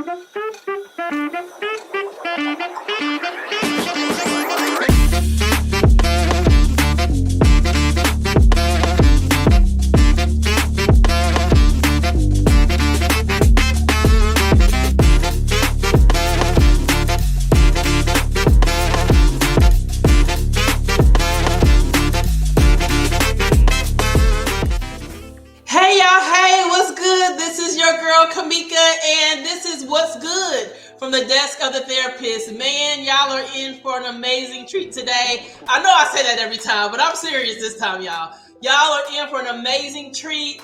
Hey y'all, hey, what's good? This is your girl Kamika, and this is What's Good from the desk of the therapist. Man, y'all are in for an amazing treat today. I know I say that every time, but I'm serious this time, y'all. Y'all are in for an amazing treat.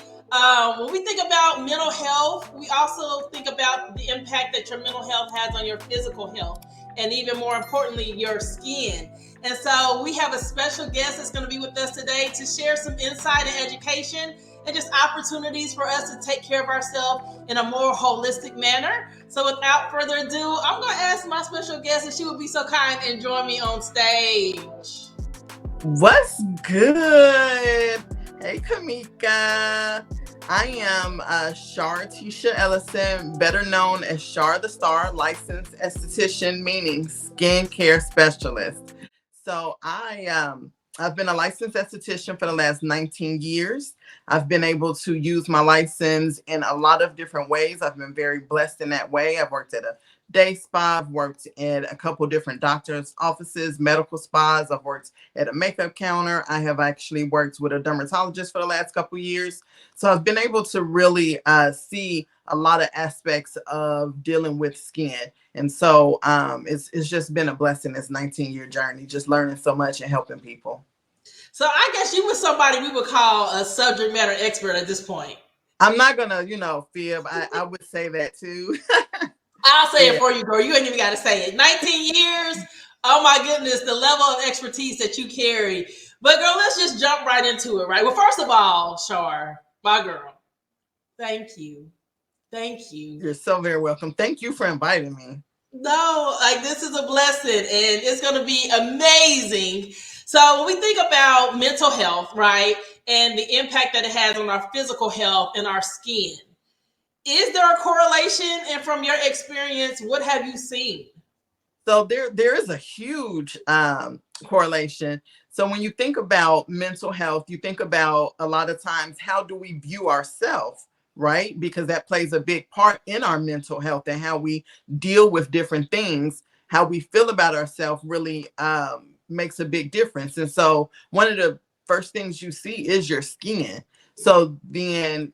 When we think about mental health, we also think about the impact that your mental health has on your physical health, and even more importantly, your skin. And so we have a special guest that's going to be with us today to share some insight and education and just opportunities for us to take care of ourselves in a more holistic manner. So without further ado, I'm going to ask my special guest if she would be so kind and join me on stage. What's good? Hey, Kamika. I am Shar Ellison, better known as Shar the Star, licensed esthetician, meaning skincare specialist. So I've been a licensed esthetician for the last 19 years. I've been able to use my license in a lot of different ways. I've been very blessed in that way. I've worked at a day spa. I've worked at a couple different doctors' offices, medical spas. I've worked at a makeup counter. I have actually worked with a dermatologist for the last couple years. So I've been able to really see a lot of aspects of dealing with skin. And so it's just been a blessing, this 19-year journey, just learning so much and helping people. So I guess you were somebody we would call a subject matter expert at this point. I'm not going to, fib. I would say that too. I'll say it for you, girl. You ain't even got to say it. 19 years. Oh my goodness, the level of expertise that you carry. But girl, let's just jump right into it, right? Well, first of all, Shar, my girl, thank you. Thank you. You're so very welcome. Thank you for inviting me. No, this is a blessing and it's going to be amazing. So when we think about mental health, right, and the impact that it has on our physical health and our skin, is there a correlation? And from your experience, what have you seen? So there is a huge correlation. So when you think about mental health, you think about a lot of times, how do we view ourselves, right? Because that plays a big part in our mental health and how we deal with different things. How we feel about ourselves really makes a big difference. And so one of the first things you see is your skin. So then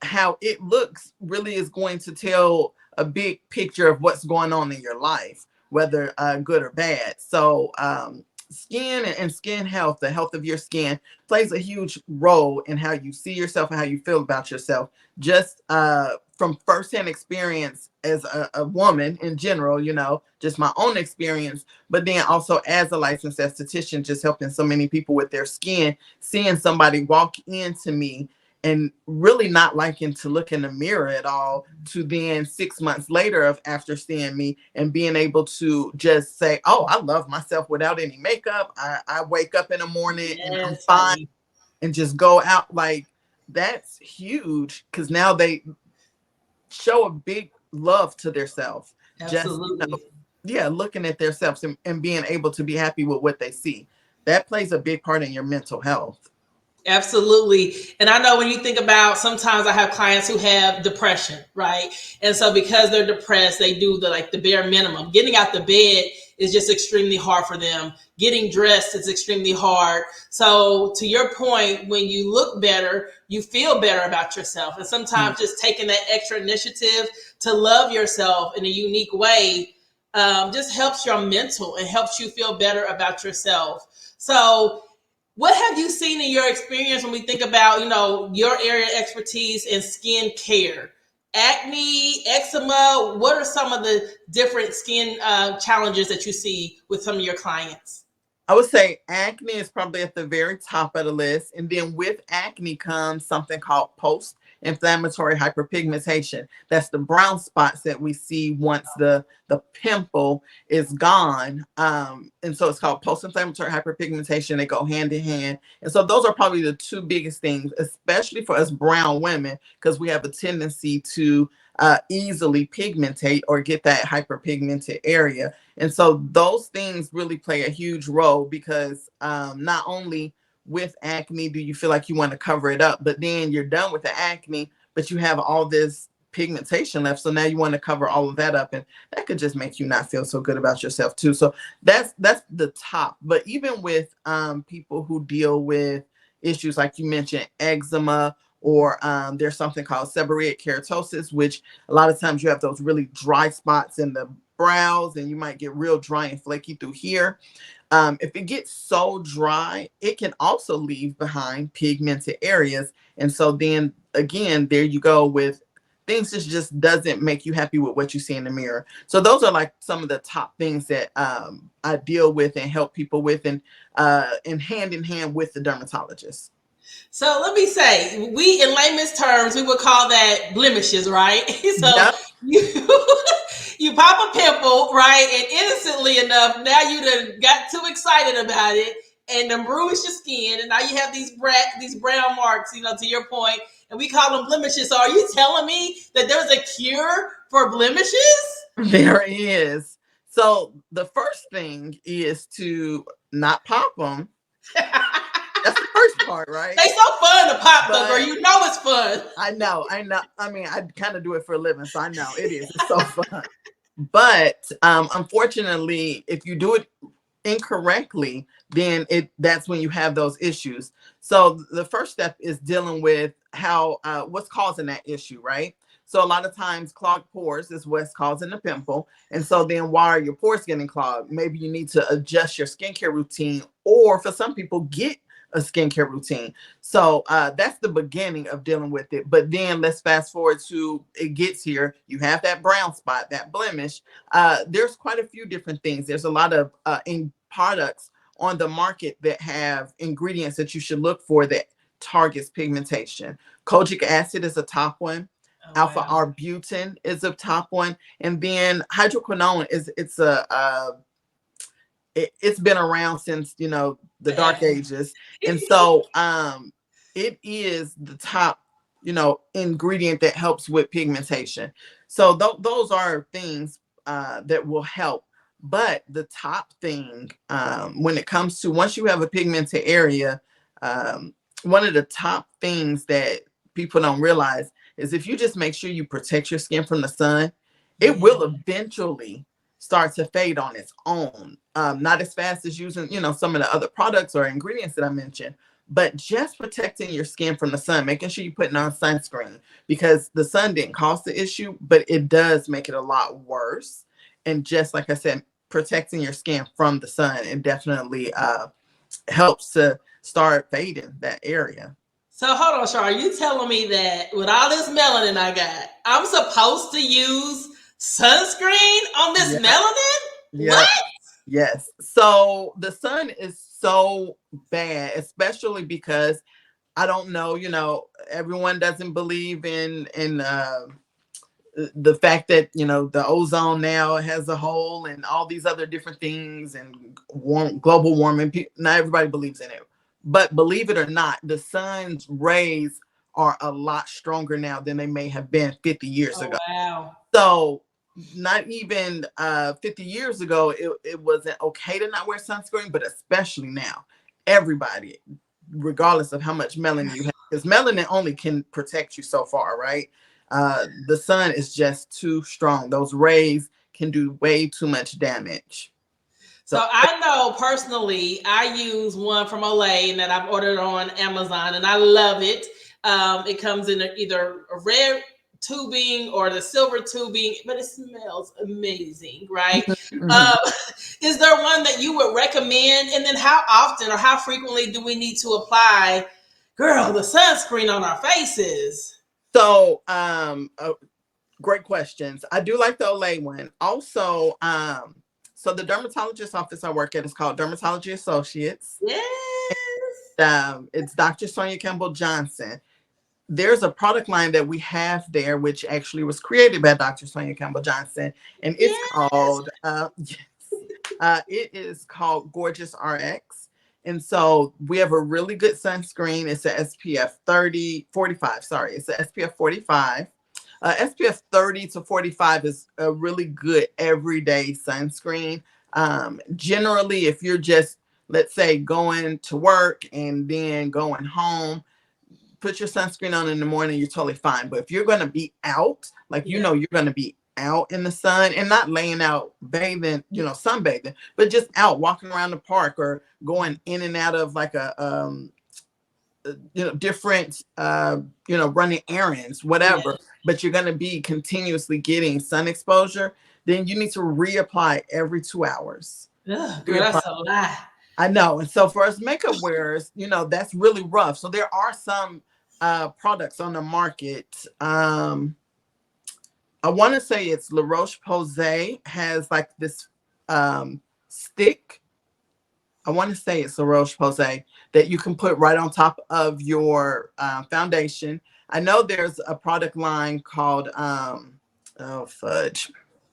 how it looks really is going to tell a big picture of what's going on in your life, whether good or bad. So skin and skin health, the health of your skin, plays a huge role in how you see yourself and how you feel about yourself. Just from firsthand experience as a woman in general, just my own experience, but then also as a licensed esthetician, just helping so many people with their skin, seeing somebody walk into me and really not liking to look in the mirror at all, to then 6 months later after seeing me and being able to just say, oh, I love myself without any makeup. I wake up in the morning and I'm fine and just go out. Like, that's huge, because now they show a big love to themselves. Absolutely. Just, looking at themselves and being able to be happy with what they see. That plays a big part in your mental health. Absolutely. And I know when you think about, sometimes I have clients who have depression, right? And so because they're depressed, they do the bare minimum. Getting out the bed is just extremely hard for them. Getting dressed is extremely hard. So to your point, when you look better, you feel better about yourself. And sometimes just taking that extra initiative to love yourself in a unique way just helps your mental and helps you feel better about yourself. So what have you seen in your experience when we think about, your area of expertise in skin care? Acne, eczema, what are some of the different skin challenges that you see with some of your clients? I would say acne is probably at the very top of the list. And then with acne comes something called post-inflammatory hyperpigmentation. That's the brown spots that we see once the pimple is gone. And so it's called post-inflammatory hyperpigmentation. They go hand in hand. And so those are probably the two biggest things, especially for us brown women, because we have a tendency to easily pigmentate or get that hyperpigmented area. And so those things really play a huge role because not only with acne do you feel like you want to cover it up, but then you're done with the acne, but you have all this pigmentation left. So now you want to cover all of that up, and that could just make you not feel so good about yourself too. So that's the top. But even with people who deal with issues like you mentioned, eczema, or there's something called seborrheic keratosis, which a lot of times you have those really dry spots in the brows, and you might get real dry and flaky through here. If it gets so dry, it can also leave behind pigmented areas. And so then again, there you go with things that just doesn't make you happy with what you see in the mirror. So those are like some of the top things that I deal with and help people with, and hand in hand with the dermatologist. So let me say, we in layman's terms, we would call that blemishes, right? So Yep. you you pop a pimple, right? And innocently enough, now you done got too excited about it and then bruised your skin, and now you have these brown marks, to your point, and we call them blemishes. So are you telling me that there's a cure for blemishes? There is. So the first thing is to not pop them. That's the first part, right? They so fun to pop though, girl. But You know it's fun. I know. I mean, I kind of do it for a living, so I know it is. It's so fun. But unfortunately, if you do it incorrectly, then that's when you have those issues. So the first step is dealing with how what's causing that issue, right? So a lot of times clogged pores is what's causing the pimple. And so then why are your pores getting clogged? Maybe you need to adjust your skincare routine, or for some people, get a skincare routine. So that's the beginning of dealing with it. But then let's fast forward to it gets here. You have that brown spot, that blemish. There's quite a few different things. There's a lot of products on the market that have ingredients that you should look for that targets pigmentation. Kojic acid is a top one. Oh, Alpha wow. arbutin is a top one, and then hydroquinone it's been around since the dark ages. And so it is the top ingredient that helps with pigmentation. So those are things that will help. But the top thing, when it comes to once you have a pigmented area, one of the top things that people don't realize is if you just make sure you protect your skin from the sun, it will eventually start to fade on its own. Not as fast as using, some of the other products or ingredients that I mentioned, but just protecting your skin from the sun, making sure you're putting on sunscreen, because the sun didn't cause the issue, but it does make it a lot worse. And just like I said, protecting your skin from the sun, it definitely helps to start fading that area. So hold on, Shar. Are you telling me that with all this melanin I got, I'm supposed to use sunscreen on this Yeah. melanin? Yeah. What? Yes. So the sun is so bad, especially because I don't know, everyone doesn't believe in the fact that the ozone now has a hole and all these other different things, and global warming. Not everybody believes in it, but believe it or not, the sun's rays are a lot stronger now than they may have been 50 years Oh, ago. wow. So not even 50 years ago, it wasn't okay to not wear sunscreen, but especially now, everybody, regardless of how much melanin you have, because melanin only can protect you so far, right? The sun is just too strong. Those rays can do way too much damage. So So I know personally, I use one from Olay that I've ordered on Amazon, and I love it. It comes in either a red tubing or the silver tubing, but it smells amazing, right? mhm. Um, is there one that you would recommend? And then how often or how frequently do we need to apply, girl, the sunscreen on our faces? So great questions. I do like the Olay one. Also, so the dermatologist office I work at is called Dermatology Associates. Yes. It's Dr. Sonia Campbell Johnson. There's a product line that we have there, which actually was created by Dr. Sonia Campbell Johnson, and it's Yes. called yes, it is called Gorgeous RX. And so we have a really good sunscreen. It's a SPF 30 45. Sorry, it's a SPF 45. SPF 30 to 45 is a really good everyday sunscreen. Generally, if you're just, let's say, going to work and then going home, put your sunscreen on in the morning, you're totally fine. But if you're going to be out, like, you Yeah. know, you're going to be out in the sun and not laying out bathing, you know, sunbathing, but just out walking around the park or going in and out of like a, you know, different, you know, running errands, Yeah. whatever, but you're going to be continuously getting sun exposure, then you need to reapply every 2 hours. Ugh, girl, Reapply. that's a lie. I know. And so for us makeup wearers, you know, that's really rough. So there are some products on the market. I want to say it's La Roche-Posay has like this stick. I want to say it's La Roche-Posay that you can put right on top of your foundation. I know there's a product line called, oh, fudge.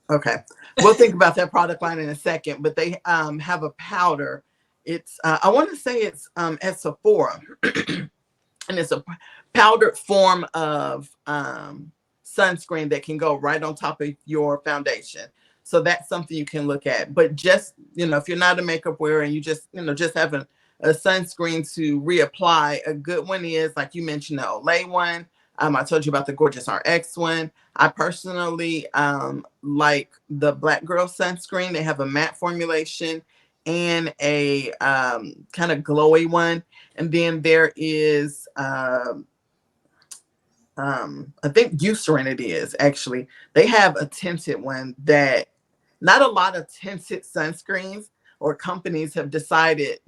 Okay. We'll think about that product line in a second, but they have a powder. It's, I want to say it's at Sephora, and it's a powdered form of sunscreen that can go right on top of your foundation. So that's something you can look at. But just, you know, if you're not a makeup wearer and you just, you know, just have a sunscreen to reapply, a good one is, like you mentioned, the Olay one. I told you about the Gorgeous RX one. I personally like the Black Girl sunscreen. They have a matte formulation and a kind of glowy one. And then there is, I think Eucerin it is actually. They have a tinted one that not a lot of tinted sunscreens or companies have decided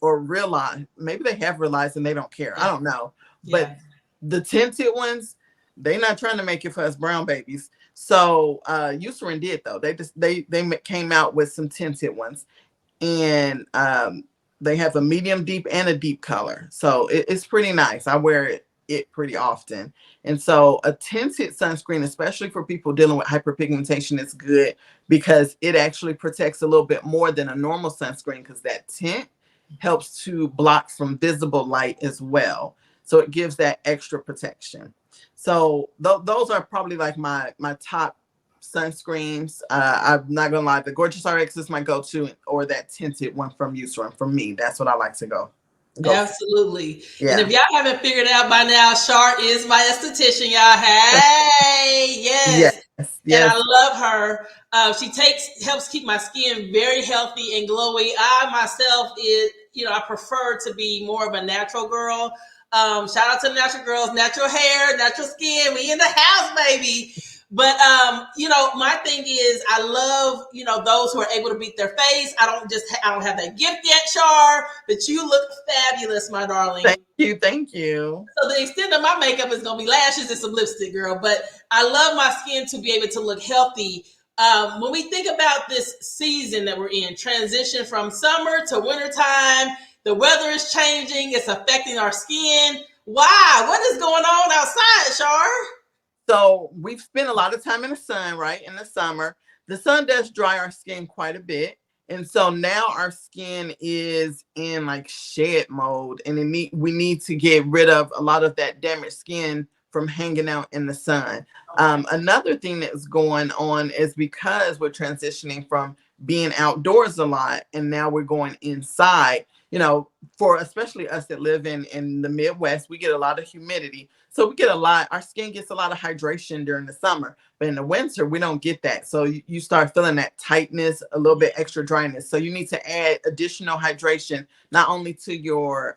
or realized. Maybe they have realized and they don't care. I Yeah. don't know. But Yeah. the tinted ones, they're not trying to make it for us brown babies. So Eucerin did though. They came out with some tinted ones, and they have a medium deep and a deep color, so it's pretty nice. I wear it pretty often. And so a tinted sunscreen, especially for people dealing with hyperpigmentation, is good because it actually protects a little bit more than a normal sunscreen, because that tint helps to block from visible light as well, so it gives that extra protection. So those are probably like my top sunscreens. I'm not gonna lie, the Gorgeous RX is my go-to, or that tinted one from Eucerin. For me, that's what I like to go for. Absolutely. And Yeah. if y'all haven't figured it out by now, Shar is my esthetician, y'all. Hey, Yes. yes. And I Yes. love her. She helps keep my skin very healthy and glowy. I myself I prefer to be more of a natural girl. Shout out to the natural girls, natural hair, natural skin. We in the house, baby. But my thing is, I love those who are able to beat their face. I don't have that gift yet, Shar, but you look fabulous, my darling. Thank you. Thank you. So the extent of my makeup is gonna be lashes and some lipstick, girl. But I love my skin to be able to look healthy. When we think about this season that we're in, transition from summer to wintertime, the weather is changing. It's affecting our skin. Why? What is going on outside, Shar? So we've spent a lot of time in the sun, right? In the summer, the sun does dry our skin quite a bit. And so now our skin is in like shed mode, and we need to get rid of a lot of that damaged skin from hanging out in the sun. Okay. Another thing that's going on is because we're transitioning from being outdoors a lot and now we're going inside. You know, for especially us that live in the Midwest, we get a lot of humidity. So we get our skin gets a lot of hydration during the summer, but in the winter, we don't get that. So you start feeling that tightness, a little bit extra dryness. So you need to add additional hydration, not only to your,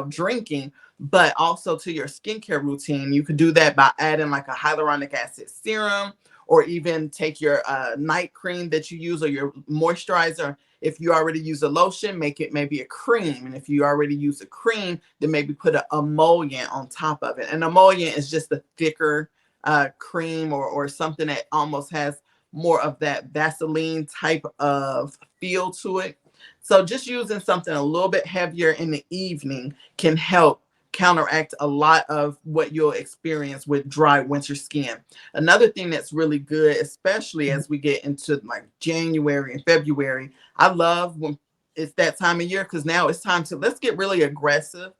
drinking, but also to your skincare routine. You could do that by adding like a hyaluronic acid serum, or even take your night cream that you use, or your moisturizer. If you already use a lotion, make it maybe a cream. And if you already use a cream, then maybe put an emollient on top of it. An emollient is just a thicker cream, or something that almost has more of that Vaseline type of feel to it. So just using something a little bit heavier in the evening can help counteract a lot of what you'll experience with dry winter skin. Another thing that's really good, especially as we get into like January and February, I love when it's that time of year, because now it's time to let's get really aggressive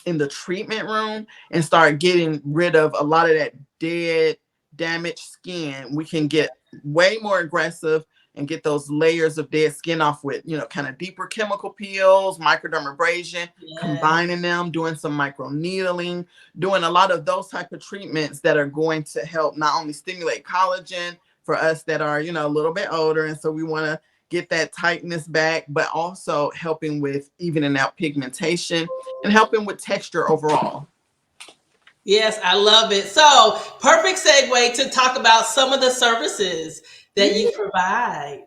in the treatment room and start getting rid of a lot of that dead damaged skin, we can get way more aggressive and get those layers of dead skin off with, kind of deeper chemical peels, microdermabrasion, Yes. combining them, doing some micro needling, doing a lot of those type of treatments that are going to help not only stimulate collagen for us that are, a little bit older. And so we want to get that tightness back, but also helping with evening out pigmentation and helping with texture overall. Yes, I love it. So, perfect segue to talk about some of the services that you provide.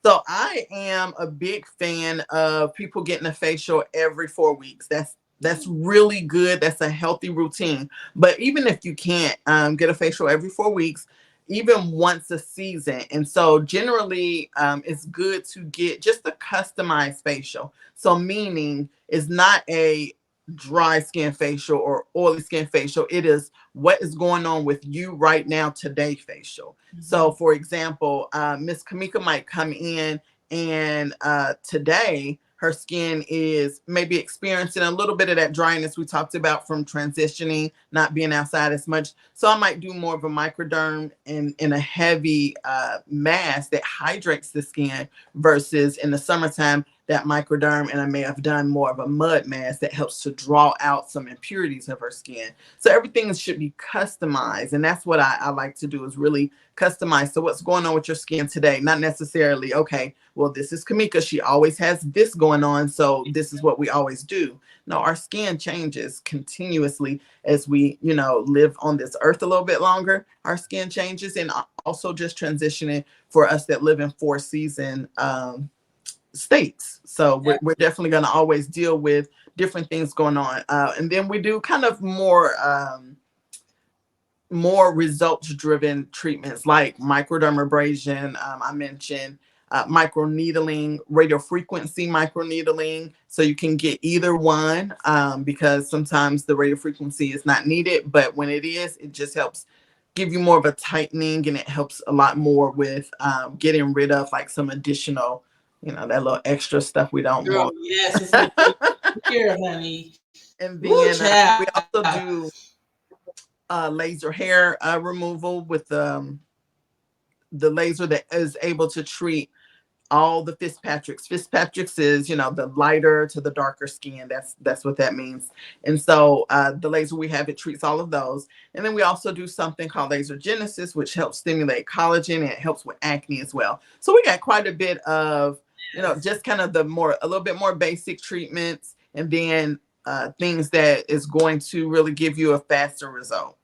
So I am a big fan of people getting a facial every 4 weeks. That's really good. That's a healthy routine. But even if you can't get a facial every 4 weeks, even once a season. And so generally, it's good to get just a customized facial. So meaning it's not a dry skin facial or oily skin facial. It is what is going on with you right now today facial. So for example, Miss Kamika might come in and today her skin is maybe experiencing a little bit of that dryness we talked about from transitioning, not being outside as much. So I might do more of a microderm in a heavy mask that hydrates the skin versus in the summertime, that microderm, and I may have done more of a mud mask that helps to draw out some impurities of her skin. So everything should be customized. And that's what I like to do, is really customize. So what's going on with your skin today? Not necessarily, okay, well, this is Kamika. She always has this going on, so this is what we always do. No, our skin changes continuously as we, live on this earth a little bit longer. Our skin changes, and also just transitioning for us that live in 4-season states. So we're definitely going to always deal with different things going on. And then we do kind of more results driven treatments like microdermabrasion. I mentioned micro needling, radio frequency micro needling. So you can get either one because sometimes the radio frequency is not needed, but when it is, it just helps give you more of a tightening, and it helps a lot more with getting rid of like some additional, that little extra stuff we don't Girl, want. yes, it's looking here, honey. And Woo, then we child. also do laser hair removal with the laser that is able to treat all the Fitzpatrick's. Fitzpatrick's is, the lighter to the darker skin. That's what that means. And so the laser we have, it treats all of those. And then we also do something called laser genesis, which helps stimulate collagen, and it helps with acne as well. So we got quite a bit of, just kind of a little bit more basic treatments, and then things that is going to really give you a faster result.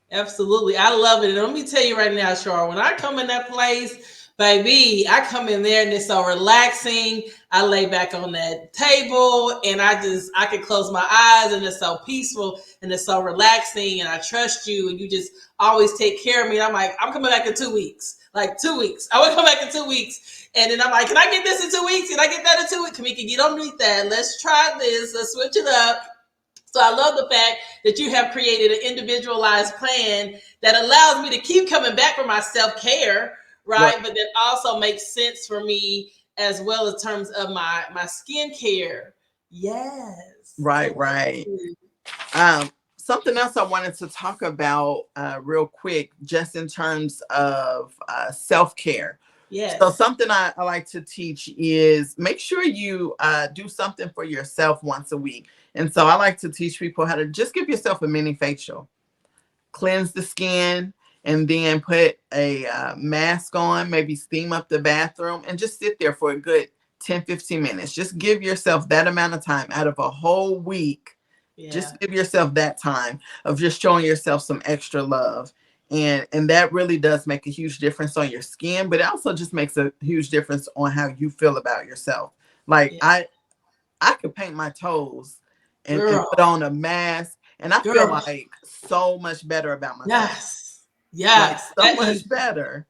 Absolutely. I love it. And let me tell you right now, Shar, when I come in that place, baby, I come in there and it's so relaxing. I lay back on that table and I can close my eyes, and it's so peaceful and it's so relaxing, and I trust you and you just always take care of me. And I'm like, I'm coming back in 2 weeks. Like 2 weeks. I would come back in 2 weeks. And then I'm like, can I get this in 2 weeks? Can I get that in 2 weeks? Kamika, get underneath that. Let's try this. Let's switch it up. So I love the fact that you have created an individualized plan that allows me to keep coming back for my self-care, right? But that also makes sense for me as well in terms of my skincare. Yes. Right, right. Something else I wanted to talk about real quick, just in terms of self-care. Yes. So something I like to teach is make sure you do something for yourself once a week. And so I like to teach people how to just give yourself a mini facial, cleanse the skin, and then put a mask on, maybe steam up the bathroom, and just sit there for a good 10-15 minutes. Just give yourself that amount of time out of a whole week. Yeah. Just give yourself that time of just showing yourself some extra love. And that really does make a huge difference on your skin, but it also just makes a huge difference on how you feel about yourself. Like I could paint my toes and put on a mask, and I feel like so much better about myself. Yes. Like so much better.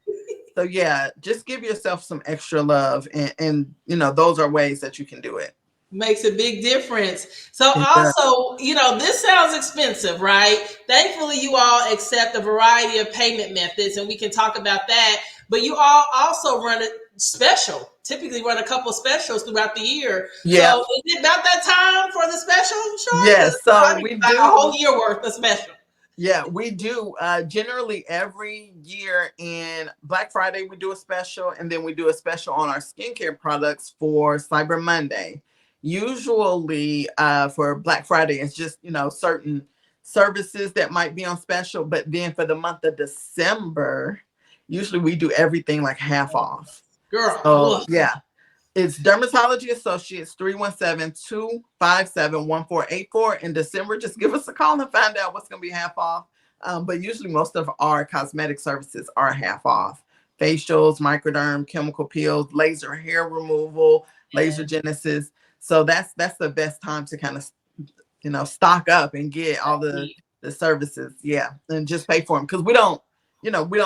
So yeah, just give yourself some extra love, and those are ways that you can do it. Makes a big difference. So also, this sounds expensive, right? Thankfully, you all accept a variety of payment methods, and we can talk about that. But you all also run a special, typically run a couple specials throughout the year. Yeah. So is it about that time for the special, Shar? Yes. So we do a whole year worth of special. Yeah, we do. Generally, every year in Black Friday, we do a special, and then we do a special on our skincare products for Cyber Monday. Usually, for Black Friday, it's just, certain services that might be on special. But then for the month of December, usually we do everything like half off. Girl, So, ugh. yeah. It's Dermatology Associates 317-257-1484. In December, just give us a call and find out what's going to be half off. But usually most of our cosmetic services are half off. Facials, microderm, chemical peels, laser hair removal, laser genesis. So that's the best time to kind of, stock up and get all the services. Yeah. And just pay for them. Because we don't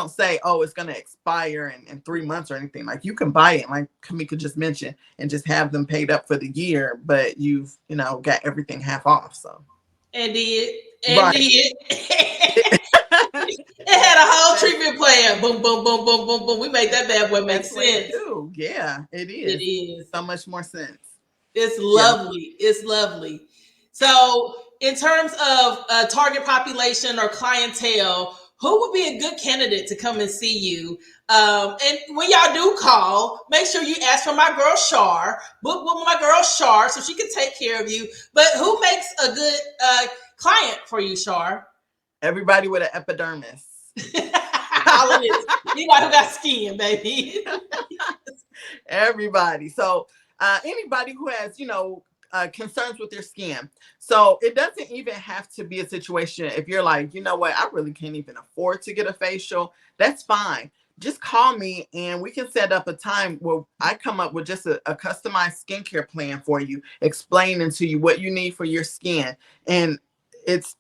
say, oh, it's going to expire in 3 months or anything. Like, you can buy it, like Kamika just mentioned, and just have them paid up for the year, but you've, got everything half off. So. And did. Right. It had a whole treatment plan. Boom, boom, boom, boom, boom, boom. We made that bad boy make That's what you sense. do. Yeah, it It is. is. So much more sense. It's Yeah. lovely. It's lovely. So, in terms of target population or clientele, who would be a good candidate to come and see you? And when y'all do call, make sure you ask for my girl Shar. Book with my girl Shar so she can take care of you. But who makes a good client for you, Shar? Everybody with an epidermis. All of this. Anybody who got skin, baby. Everybody. So anybody who has, concerns with their skin. So it doesn't even have to be a situation if you're like, you know what, I really can't even afford to get a facial. That's fine. Just call me and we can set up a time where I come up with just a customized skincare plan for you, explaining to you what you need for your skin. And it's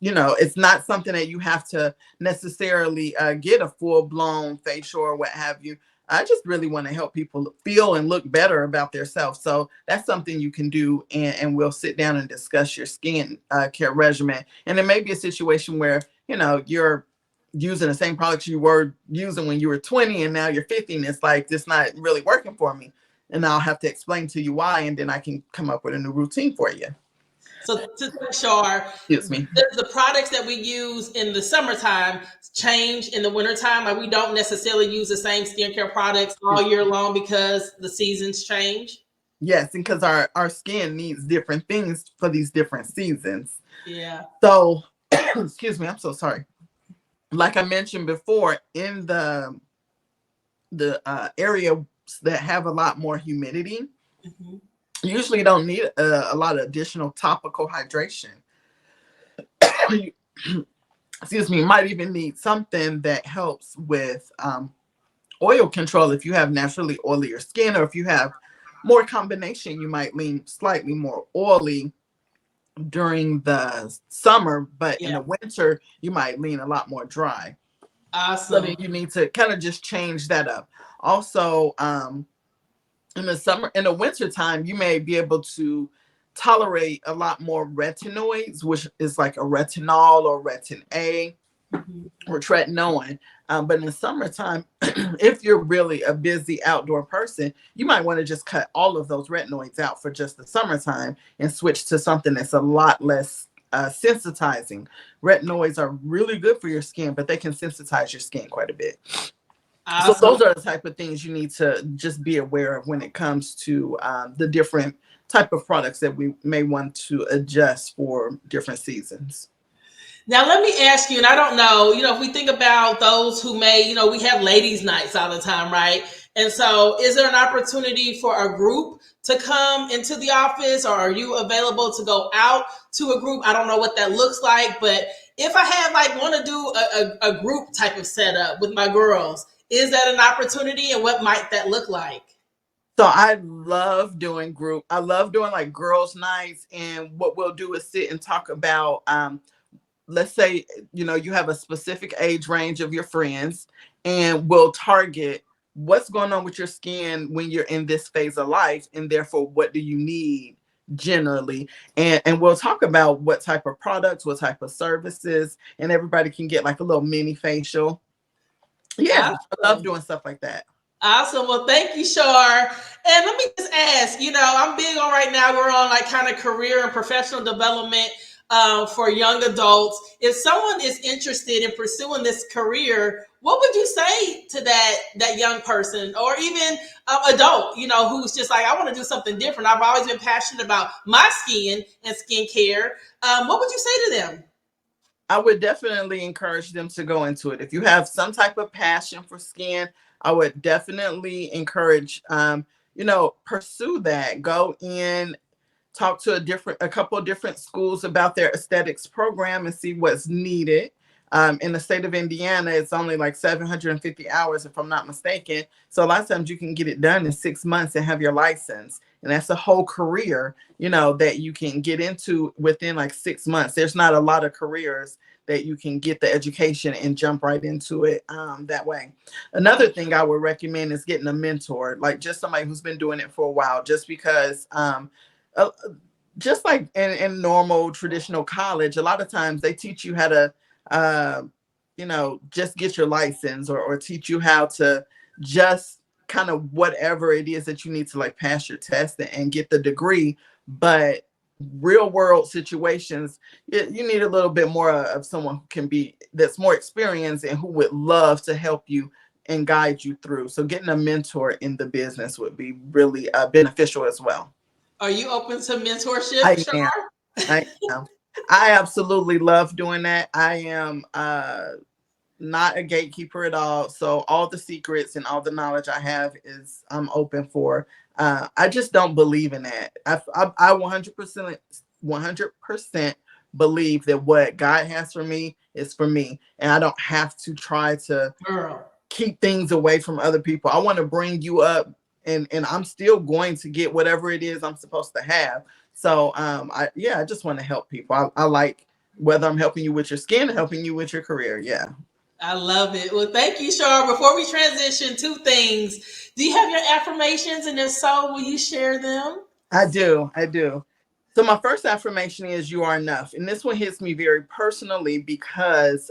not something that you have to necessarily get a full-blown facial or what have you. I just really want to help people feel and look better about themselves. So that's something you can do. And we'll sit down and discuss your skin care regimen. And it may be a situation where, you're using the same products you were using when you were 20 and now you're 50 and it's like, it's not really working for me. And I'll have to explain to you why, and then I can come up with a new routine for you. So, to Shar, Excuse me. the products that we use in the summertime change in the wintertime? Like, we don't necessarily use the same skincare products all year long because the seasons change? Yes, and because our skin needs different things for these different seasons. Yeah. So, excuse me, I'm so sorry. Like I mentioned before, in the areas that have a lot more humidity, Mm-hmm. usually don't need a lot of additional topical hydration. Excuse me, you might even need something that helps with oil control if you have naturally oilier skin, or if you have more combination, you might lean slightly more oily during the summer, but in Yeah. the winter, you might lean a lot more dry. So Awesome. then you need to kind of just change that up. Also, in the winter time, you may be able to tolerate a lot more retinoids, which is like a retinol or retin A Mm-hmm. or tretinoin. But in the summertime, if you're really a busy outdoor person, you might want to just cut all of those retinoids out for just the summertime and switch to something that's a lot less sensitizing. Retinoids are really good for your skin, but they can sensitize your skin quite a bit. So Awesome. those are the type of things you need to just be aware of when it comes to the different type of products that we may want to adjust for different seasons. Now, let me ask you, and I don't know, if we think about those who may, we have ladies' nights all the time, right? And so, is there an opportunity for a group to come into the office, or are you available to go out to a group? I don't know what that looks like, but if I have want to do a group type of setup with my girls, is that an opportunity, and what might that look like? So I love doing group. I love doing like girls' nights, and what we'll do is sit and talk about let's say you have a specific age range of your friends, and we'll target what's going on with your skin when you're in this phase of life, and therefore what do you need generally, and we'll talk about what type of products, what type of services, and everybody can get like a little mini facial. Yeah, I love Awesome. doing stuff like that. Awesome. Well, thank you, Shar. And let me just ask, I'm big on right now, we're on kind of career and professional development. for young adults. If someone is interested in pursuing this career, what would you say to that young person, or even adult, who's just like, I want to do something different. I've always been passionate about my skin and skincare. What would you say to them? I would definitely encourage them to go into it. If you have some type of passion for skin, I would definitely encourage, pursue that. Go in, talk to a couple of different schools about their aesthetics program and see what's needed. In the state of Indiana, it's only like 750 hours, if I'm not mistaken. So a lot of times you can get it done in 6 months and have your license. And that's a whole career, that you can get into within like 6 months. There's not a lot of careers that you can get the education and jump right into it that way. Another thing I would recommend is getting a mentor, like just somebody who's been doing it for a while, just because uh, just like in normal traditional college, a lot of times they teach you how to, just get your license, or teach you how to just kind of whatever it is that you need to like pass your test and get the degree. But real world situations, you need a little bit more of someone who can be, that's more experienced and who would love to help you and guide you through. So getting a mentor in the business would be really beneficial as well. Are you open to mentorship, I Shar? am. I am. I absolutely love doing that. I am not a gatekeeper at all. So all the secrets and all the knowledge I have is I'm open for. I just don't believe in that. I 100% believe that what God has for me is for me, and I don't have to try to Girl. keep things away from other people. I want to bring you up, and I'm still going to get whatever it is I'm supposed to have. So I just want to help people. I like, whether I'm helping you with your skin, helping you with your career. Yeah. I love it. Well, thank you, Shar. Before we transition, two things. Do you have your affirmations? And if so, will you share them? I do. I do. So my first affirmation is you are enough. And this one hits me very personally because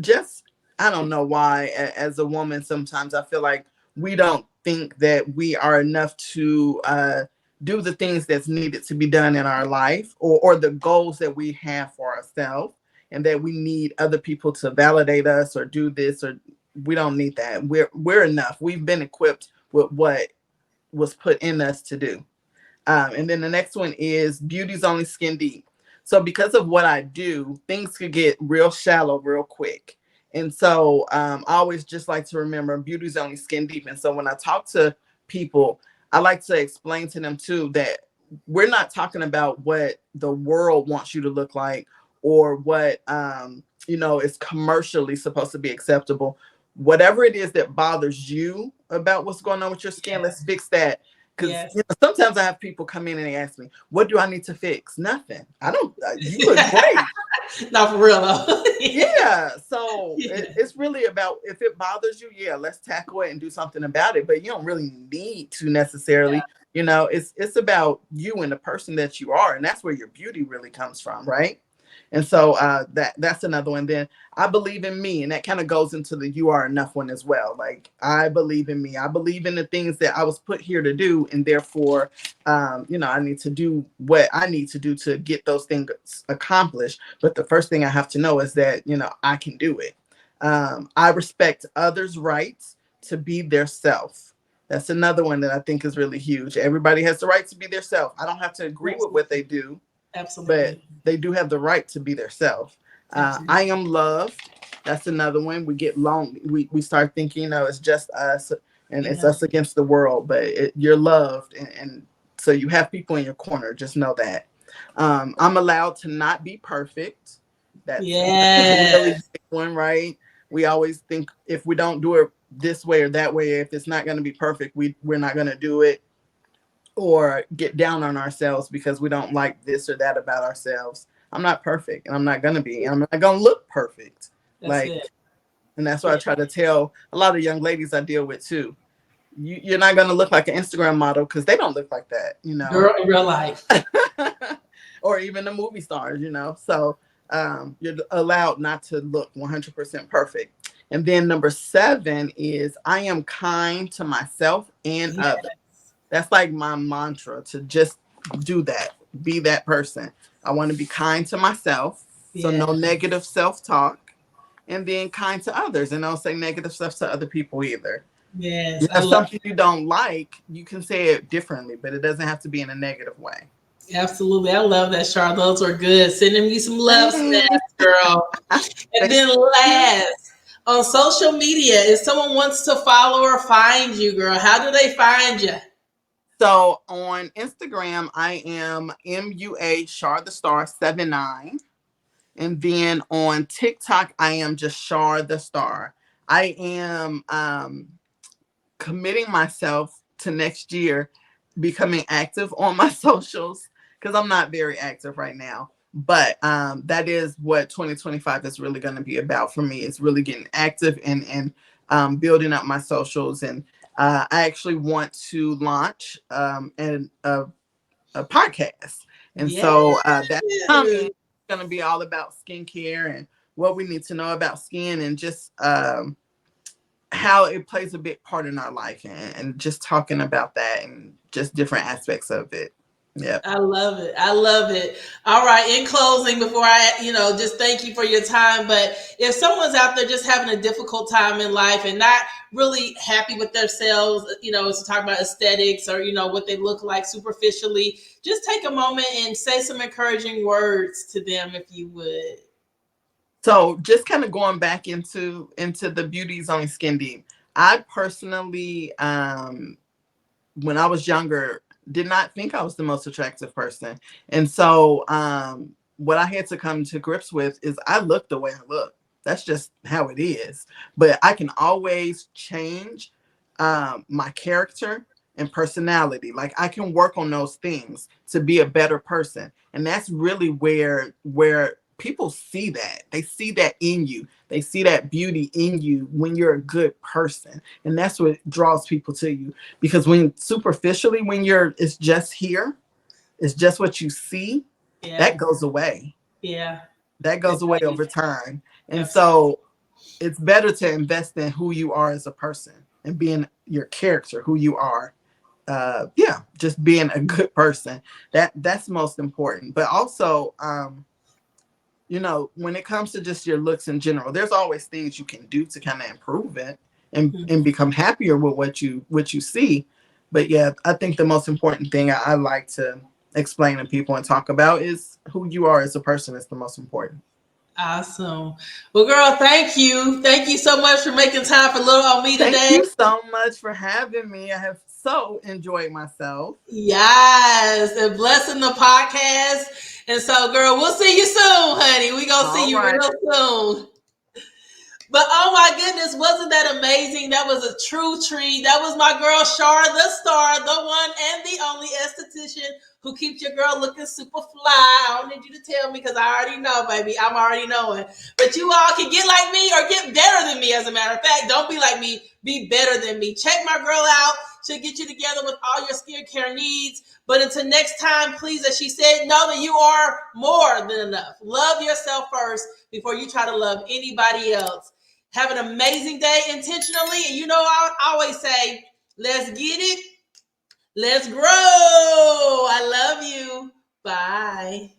just, I don't know why, as a woman, sometimes I feel like we don't think that we are enough to do the things that's needed to be done in our life, or the goals that we have for ourselves, and that we need other people to validate us or do this, or we don't need that. We're enough. We've been equipped with what was put in us to do. And then the next one is beauty's only skin deep. So because of what I do, things could get real shallow real quick. And so I always just like to remember beauty's only skin deep. And so when I talk to people, I like to explain to them too that we're not talking about what the world wants you to look like, or what is commercially supposed to be acceptable. Whatever it is that bothers you about what's going on with your skin, let's fix that. Because Yes. sometimes I have people come in and they ask me, what do I need to fix? Nothing. I don't, you look great. Not for real though. Yeah. So Yeah. it's really about, if it bothers you, yeah, let's tackle it and do something about it. But you don't really need to necessarily, it's about you and the person that you are. And that's where your beauty really comes from, right? And so that's another one. Then I believe in me, and that kind of goes into the you are enough one as well. Like, I believe in me. I believe in the things that I was put here to do, and therefore, I need to do what I need to do to get those things accomplished. But the first thing I have to know is that I can do it. I respect others' rights to be their self. That's another one that I think is really huge. Everybody has the right to be their self. I don't have to agree with what they do, but Absolutely. they do have the right to be their self. Absolutely. I am loved. That's another one. We get long. We start thinking, it's just us, and it's Yeah. us against the world. But you're loved, and so you have people in your corner. Just know that. I'm allowed to not be perfect. That's a really Yes. big one, right? We always think if we don't do it this way or that way, if it's not going to be perfect, we're not going to do it, or get down on ourselves because we don't like this or that about ourselves. I'm not perfect, and I'm not going to be. I'm not going to look perfect. That's Like, it. and that's what I Yeah. try to tell a lot of young ladies I deal with too. You're not going to look like an Instagram model, because they don't look like that. Girl in real life. Or even the movie stars. So you're allowed not to look 100% perfect. And then number 7 is I am kind to myself and Yeah. others. That's like my mantra, to just do that. be that person. I want to be kind to myself. So Yeah. no negative self-talk, and then kind to others, and don't say negative stuff to other people either. Yes. I If love something you don't like, you can say it differently, but it doesn't have to be in a negative way. Absolutely. I love that, Char. Those were good. Sending me some love Thank snaps, girl. And then you. last, on social media, if someone wants to follow or find you, girl, how do they find you? So on Instagram, I am MUA Shar the Star 79. And then on TikTok, I am just Shar the Star. I am committing myself to next year becoming active on my socials, because I'm not very active right now. But that is what 2025 is really going to be about for me. It's really getting active and building up my socials. And I actually want to launch a podcast. And Yes. so that's coming. It's going to be all about skincare and what we need to know about skin, and just how it plays a big part in our life, and just talking about that and just different aspects of it. Yeah. I love it. I love it. All right. In closing, before I, just thank you for your time. But if someone's out there just having a difficult time in life and not really happy with themselves, as to talk about aesthetics or, what they look like superficially, just take a moment and say some encouraging words to them if you would. So just kind of going back into the beauty is only skin deep. I personally, when I was younger, did not think I was the most attractive person. And so what I had to come to grips with is I look the way I look. That's just how it is. But I can always change my character and personality. Like I can work on those things to be a better person. And that's really where people see that. They see that in you. They see that beauty in you when you're a good person. And that's what draws people to you. Because when superficially, it's just here, it's just what you see, Yeah. that goes away. Yeah. That goes away over time. And Absolutely. so it's better to invest in who you are as a person and being your character, who you are. Just being a good person. That's most important. But also, when it comes to just your looks in general, there's always things you can do to kind of improve it and become happier with what you see. But yeah, I think the most important thing I like to explain to people and talk about is who you are as a person is the most important. Awesome. Well, girl, thank you. Thank you so much for making time for Little on Me Thank today. you so much for having me. I have so enjoyed myself. Yes, and blessing the podcast. And so, girl, we'll see you soon, honey. We gonna see All you right. real soon. But oh my goodness, wasn't that amazing? That was a true treat. That was my girl Shar, the star, the one and the only esthetician who keeps your girl looking super fly. I don't need you to tell me because I already know, baby. I'm already knowing. But you all can get like me or get better than me, as a matter of fact. Don't be like me, be better than me. Check my girl out. She'll get you together with all your skincare needs. But until next time, please, as she said, know that you are more than enough. Love yourself first before you try to love anybody else. Have an amazing day intentionally. And I always say, let's get it. Let's grow. I love you. Bye.